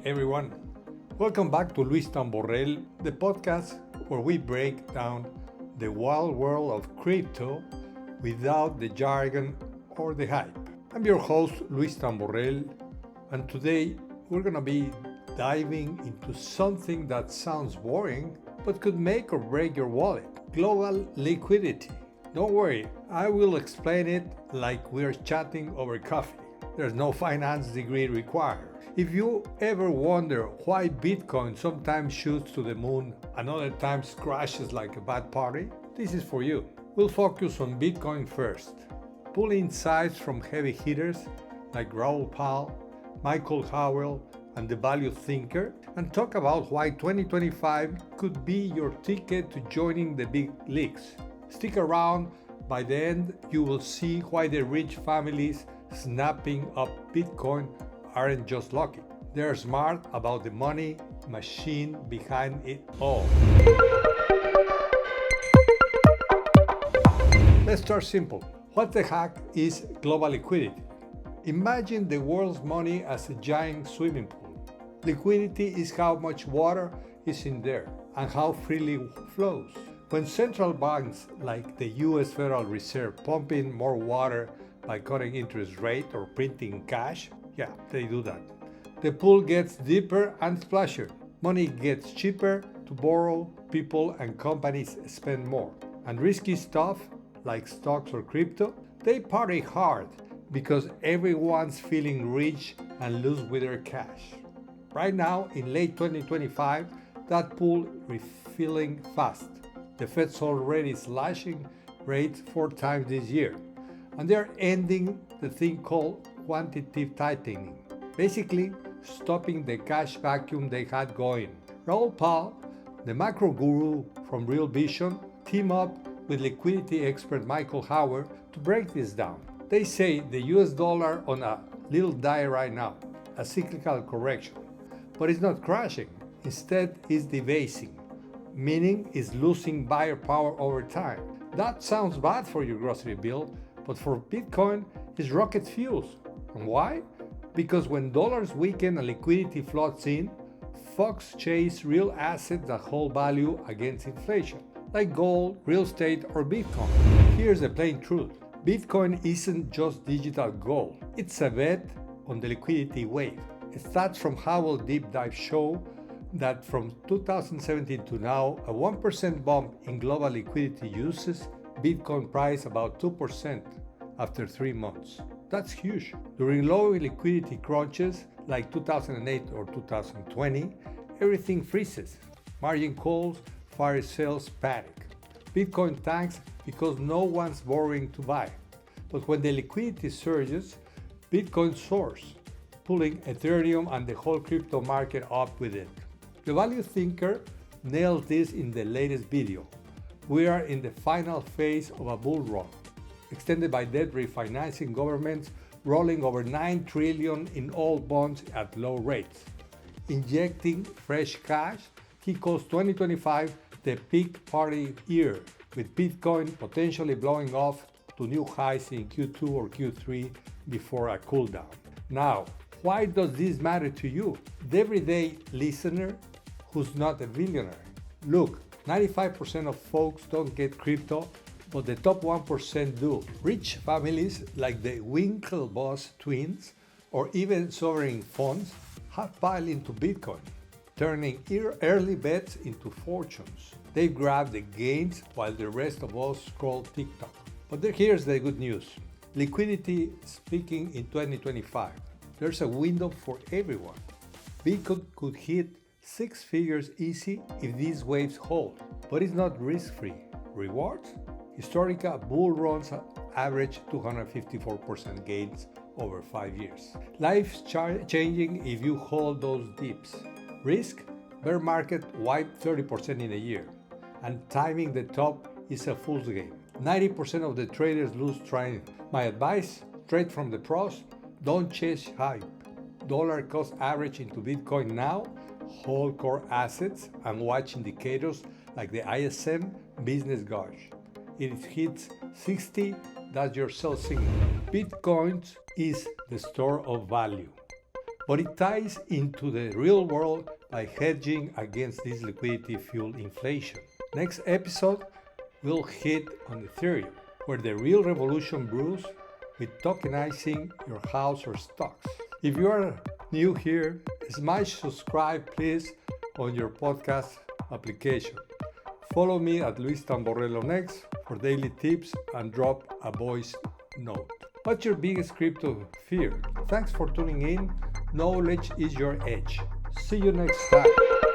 everyone. Welcome back to Luis Tamborrell, the podcast where we break down the wild world of crypto without the jargon or the hype. I'm your host, Luis Tamborrell, and today we're going to be diving into something that sounds boring but could make or break your wallet: global liquidity. Don't worry, I will explain it like we're chatting over coffee. There's no finance degree required. If you ever wonder why Bitcoin sometimes shoots to the moon and other times crashes like a bad party, this is for you. We'll focus on Bitcoin first, pull insights from heavy hitters like Raoul Pal, Michael Howell, and the value thinker, and talk about why 2025 could be your ticket to joining the big leagues. Stick around. By the end, you will see why the rich families snapping up Bitcoin aren't just lucky. They're smart about the money machine behind it all. Let's start simple. What the heck is global liquidity? Imagine the world's money as a giant swimming pool. Liquidity is how much water is in there and how freely it flows. When central banks like the US Federal Reserve pump in more water by cutting interest rate or printing cash, yeah, they do that. The pool gets deeper and splashier. Money gets cheaper to borrow, people and companies spend more. And risky stuff, like stocks or crypto, they party hard because everyone's feeling rich and loose with their cash. Right now, in late 2025, that pool refilling fast. The Fed's already slashing rates 4 times this year, and they're ending the thing called quantitative tightening, basically stopping the cash vacuum they had going. Raoul Pal, the macro guru from Real Vision, teamed up with liquidity expert Michael Howell to break this down. They say the US dollar on a little dive right now, a cyclical correction, but it's not crashing. Instead, it's debasing, meaning it's losing buyer power over time. That sounds bad for your grocery bill, but for Bitcoin, it's rocket fuel. And why? Because when dollars weaken and liquidity floods in, folks chase real assets that hold value against inflation, like gold, real estate, or Bitcoin. Here's the plain truth. Bitcoin isn't just digital gold. It's a bet on the liquidity wave. Stats from Howell Deep Dive show that from 2017 to now, a 1% bump in global liquidity uses Bitcoin price about 2% after 3 months. That's huge. During low liquidity crunches like 2008 or 2020, everything freezes. Margin calls, fire sales, panic. Bitcoin tanks because no one's borrowing to buy. But when the liquidity surges, Bitcoin soars, pulling Ethereum and the whole crypto market up with it. The value thinker nailed this in the latest video. We are in the final phase of a bull run, extended by debt refinancing, governments rolling over $9 trillion in old bonds at low rates. Injecting fresh cash, he calls 2025 the peak party year, with Bitcoin potentially blowing off to new highs in Q2 or Q3 before a cool down. Now, why does this matter to you, the everyday listener who's not a billionaire? Look, 95% of folks don't get crypto, but the top 1% do. Rich families like the Winklevoss twins or even sovereign funds have piled into Bitcoin, turning early bets into fortunes. They grab the gains while the rest of us scroll TikTok. But here's the good news. Liquidity speaking in 2025. There's a window for everyone. Bitcoin could hit 6 figures easy if these waves hold, but it's not risk-free. Rewards? Historical bull runs average 254% gains over 5 years. Life's changing if you hold those dips. Risk? Bear market wipe 30% in a year, and timing the top is a fool's game. 90% of the traders lose trying. My advice, straight from the pros, don't chase hype. Dollar cost average into Bitcoin now, hold core assets, and watch indicators like the ISM business gauge. If it hits 60, that's your sell signal. Bitcoin is the store of value. but it ties into the real world by hedging against this liquidity-fueled inflation. Next episode, we'll hit on Ethereum, where the real revolution brews with tokenizing your house or stocks. If you are new here, smash subscribe please on your podcast application. Follow me at Luis Tamborrello Next for daily tips and drop a voice note. What's your biggest crypto fear? Thanks for tuning in. Knowledge is your edge. See you next time.